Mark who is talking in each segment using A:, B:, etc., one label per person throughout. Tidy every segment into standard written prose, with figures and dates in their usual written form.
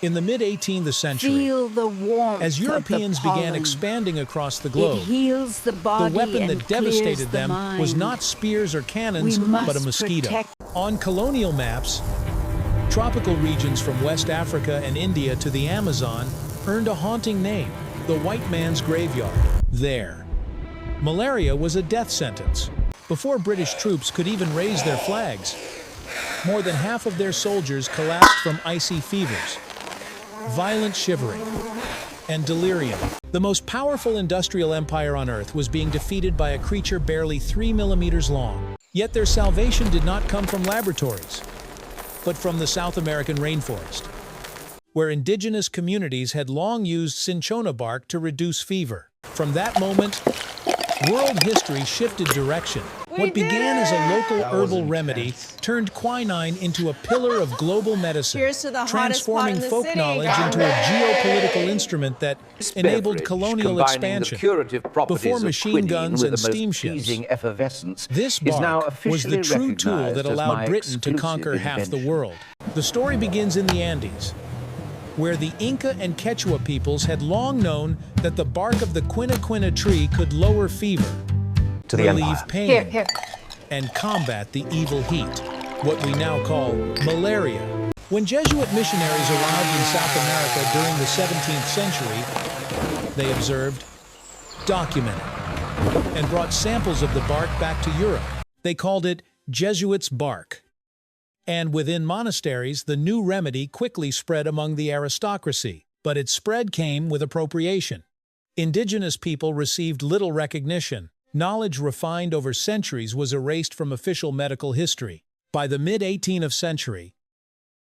A: In the mid-18th century,
B: Feel the warmth
A: as Europeans
B: of the
A: began
B: pollen.
A: expanding across the
B: It
A: globe,
B: heals the
A: the
B: body
A: weapon
B: and
A: that devastated
B: clears the
A: them
B: mind.
A: was not spears or cannons,
B: We must
A: but a mosquito.
B: protect-
A: On colonial maps, tropical regions from West Africa and India to the Amazon earned a haunting name, the white man's graveyard. There, malaria was a death sentence. Before British troops could even raise their flags, more than half of their soldiers collapsed from icy fevers, violent shivering, and delirium. The most powerful industrial empire on Earth was being defeated by a creature barely 3 millimeters long. Yet their salvation did not come from laboratories, but from the South American rainforest, where indigenous communities had long used cinchona bark to reduce fever. From that moment, world history shifted direction. What began as a local herbal remedy turned quinine into a pillar of global medicine,
C: Here's to the hottest spot
A: transforming
C: in the
A: folk
C: city.
A: knowledge into a geopolitical instrument that enabled colonial expansion. Before machine guns and steamships, this bark was the true tool that allowed Britain to conquer half the world. The story begins in the Andes, where the Inca and Quechua peoples had long known that the bark of the quina tree could lower fever, relieve pain, and combat the evil heat, what we now call malaria. When Jesuit missionaries arrived in South America during the 17th century, they observed, documented, and brought samples of the bark back to Europe. They called it Jesuits' bark. And within monasteries, the new remedy quickly spread among the aristocracy. But its spread came with appropriation. Indigenous people received little recognition. Knowledge refined over centuries was erased from official medical history. By the mid-18th century,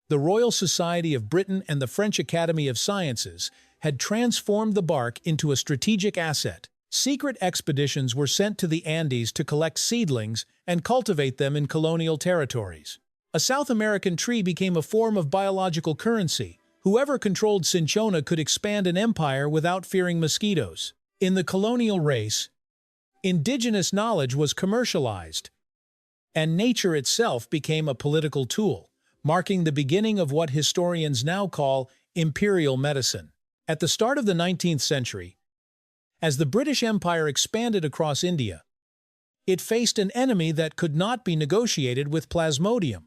A: the Royal Society of Britain and the French Academy of Sciences had transformed the bark into a strategic asset. Secret expeditions were sent to the Andes to collect seedlings and cultivate them in colonial territories. A South American tree became a form of biological currency. Whoever controlled cinchona could expand an empire without fearing mosquitoes. In the colonial race, indigenous knowledge was commercialized, and nature itself became a political tool, marking the beginning of what historians now call imperial medicine. At the start of the 19th century, as the British Empire expanded across India, it faced an enemy that could not be negotiated with Plasmodium,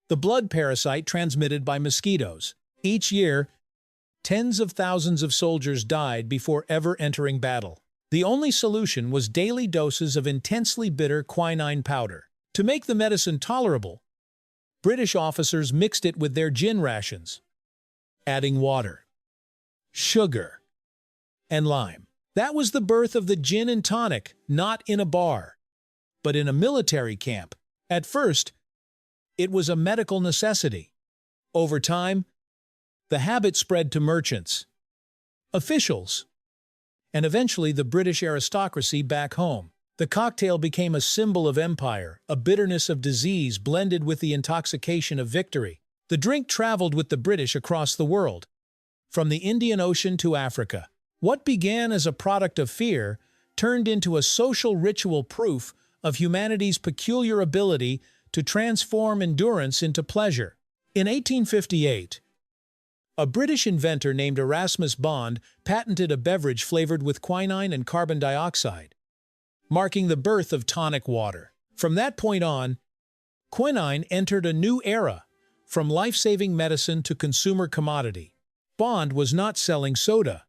A: the blood parasite transmitted by mosquitoes. Each year, tens of thousands of soldiers died before ever entering battle. The only solution was daily doses of intensely bitter quinine powder. To make the medicine tolerable, British officers mixed it with their gin rations, adding water, sugar, and lime. That was the birth of the gin and tonic, not in a bar, but in a military camp. At first, it was a medical necessity. Over time, the habit spread to merchants, officials, and eventually the British aristocracy back home. The cocktail became a symbol of empire, a bitterness of disease blended with the intoxication of victory. The drink traveled with the British across the world, from the Indian Ocean to Africa. What began as a product of fear turned into a social ritual proof of humanity's peculiar ability to transform endurance into pleasure. In 1858, a British inventor named Erasmus Bond patented a beverage flavored with quinine and carbon dioxide, marking the birth of tonic water. From that point on, quinine entered a new era, from life-saving medicine to consumer commodity. Bond was not selling soda.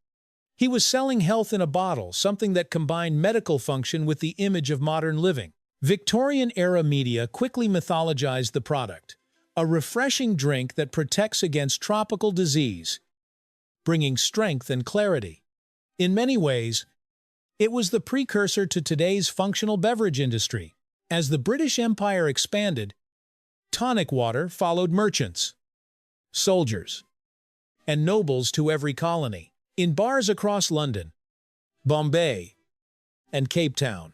A: He was selling health in a bottle, something that combined medical function with the image of modern living. Victorian-era media quickly mythologized the product, a refreshing drink that protects against tropical disease, bringing strength and clarity. In many ways, it was the precursor to today's functional beverage industry. As the British Empire expanded, tonic water followed merchants, soldiers, and nobles to every colony. In bars across London, Bombay, and Cape Town,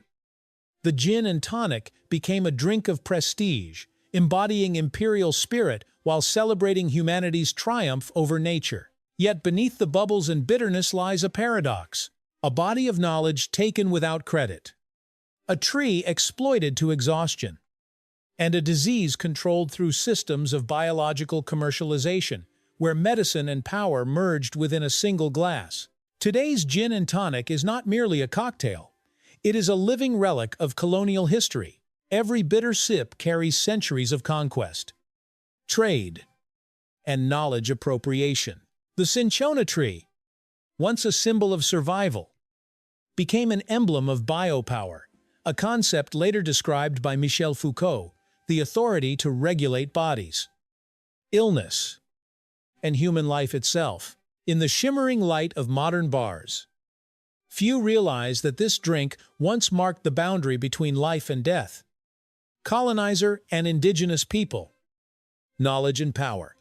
A: the gin and tonic became a drink of prestige, embodying imperial spirit while celebrating humanity's triumph over nature. Yet beneath the bubbles and bitterness lies a paradox, a body of knowledge taken without credit, a tree exploited to exhaustion, and a disease controlled through systems of biological commercialization, where medicine and power merged within a single glass. Today's gin and tonic is not merely a cocktail. It is a living relic of colonial history. Every bitter sip carries centuries of conquest, trade, and knowledge appropriation. The cinchona tree, once a symbol of survival, became an emblem of biopower, a concept later described by Michel Foucault, the authority to regulate bodies, illness, and human life itself. In the shimmering light of modern bars, few realize that this drink once marked the boundary between life and death, colonizer and indigenous people, knowledge and power.